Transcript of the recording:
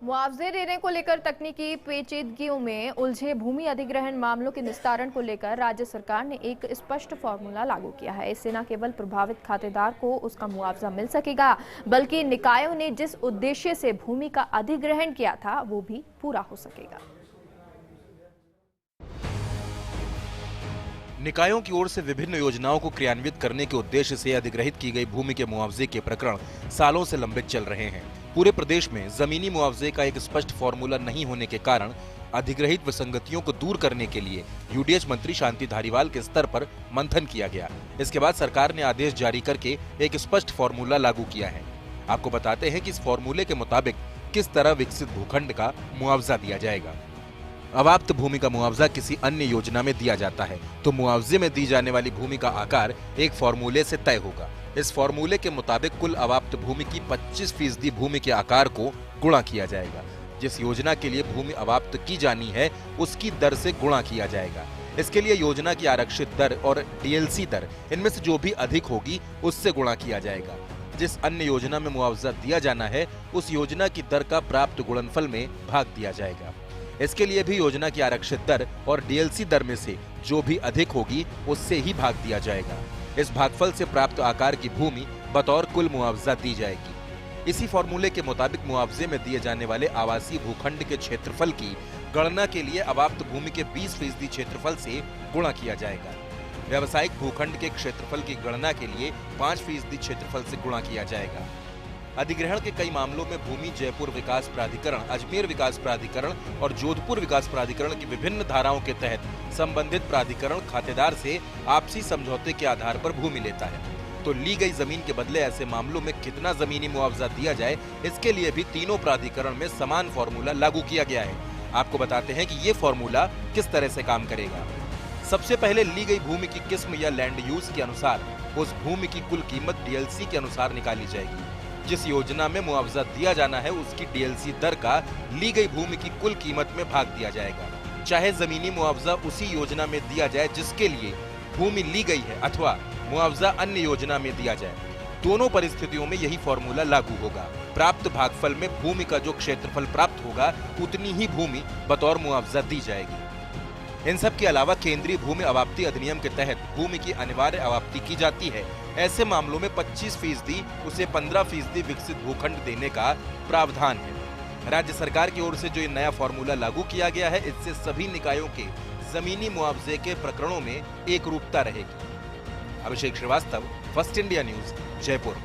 मुआवजे देने को लेकर तकनीकी पेचीदगियों में उलझे भूमि अधिग्रहण मामलों के निस्तारण को लेकर राज्य सरकार ने एक स्पष्ट फॉर्मूला लागू किया है। इससे न केवल प्रभावित खातेदार को उसका मुआवजा मिल सकेगा, बल्कि निकायों ने जिस उद्देश्य से भूमि का अधिग्रहण किया था वो भी पूरा हो सकेगा। निकायों की ओर से विभिन्न योजनाओं को क्रियान्वित करने के उद्देश्य से अधिग्रहित की गई भूमि के मुआवजे के प्रकरण सालों से लंबित चल रहे हैं। पूरे प्रदेश में जमीनी मुआवजे का एक स्पष्ट फॉर्मूला नहीं होने के कारण अधिग्रहित विसंगतियों को दूर करने के लिए यूडीएच मंत्री शांति धारीवाल के स्तर पर मंथन किया गया। इसके बाद सरकार ने आदेश जारी करके एक स्पष्ट फॉर्मूला लागू किया है। आपको बताते हैं कि इस फॉर्मूले के मुताबिक किस तरह विकसित भूखंड का मुआवजा दिया जाएगा। अवाप्त भूमि का मुआवजा किसी अन्य योजना में दिया जाता है तो मुआवजे में दी जाने वाली भूमि का आकार एक फॉर्मूले से तय होगा। इस फॉर्मूले के मुताबिक कुल अवाप्त भूमि की 25% भूमि के आकार को गुणा किया जाएगा। जिस योजना के लिए भूमि अवाप्त की जानी है उसकी दर से गुणा किया जाएगा। इसके लिए योजना की आरक्षित दर और डीएलसी दर इनमें से जो भी अधिक होगी उससे गुणा किया जाएगा। जिस अन्य योजना में मुआवजा दिया जाना है उस योजना की दर का प्राप्त गुणनफल में भाग दिया जाएगा। इसके लिए भी योजना की आरक्षित दर और डीएलसी दर में से जो भी अधिक होगी उससे ही भाग दिया जाएगा। इस भागफल से प्राप्त आकार की भूमि बतौर कुल मुआवजा दी जाएगी। इसी फॉर्मूले के मुताबिक मुआवजे में दिए जाने वाले आवासीय भूखंड के क्षेत्रफल की गणना के लिए अवाप्त भूमि के 20% क्षेत्रफल से गुणा किया जाएगा। व्यावसायिक भूखंड के क्षेत्रफल की गणना के लिए 5% क्षेत्रफल से गुणा किया जाएगा। अधिग्रहण के कई मामलों में भूमि जयपुर विकास प्राधिकरण, अजमेर विकास प्राधिकरण और जोधपुर विकास प्राधिकरण की विभिन्न धाराओं के तहत संबंधित प्राधिकरण खातेदार से आपसी समझौते के आधार पर भूमि लेता है। तो ली गई जमीन के बदले ऐसे मामलों में कितना जमीनी मुआवजा दिया जाए, इसके लिए भी तीनों प्राधिकरण में समान फॉर्मूला लागू किया गया है। आपको बताते हैं कि ये फॉर्मूला किस तरह से काम करेगा। सबसे पहले ली गई भूमि की किस्म या लैंड यूज के अनुसार उस भूमि की कुल कीमत डीएलसी के अनुसार निकाली जाएगी। जिस योजना में मुआवजा दिया जाना है उसकी डीएलसी दर का ली गई भूमि की कुल कीमत में भाग दिया जाएगा। चाहे जमीनी मुआवजा उसी योजना में दिया जाए जिसके लिए भूमि ली गई है अथवा मुआवजा अन्य योजना में दिया जाए, दोनों परिस्थितियों में यही फॉर्मूला लागू होगा। प्राप्त भागफल में भूमि का जो क्षेत्रफल प्राप्त होगा उतनी ही भूमि बतौर मुआवजा दी जाएगी। इन सब के अलावा केंद्रीय भूमि अवाप्ति अधिनियम के तहत भूमि की अनिवार्य अवाप्ति की जाती है। ऐसे मामलों में 25% उसे 15% विकसित भूखंड देने का प्रावधान है। राज्य सरकार की ओर से जो ये नया फॉर्मूला लागू किया गया है, इससे सभी निकायों के जमीनी मुआवजे के प्रकरणों में एक रूपता रहेगी। Abhishek Srivastava, First India News, Jaipur.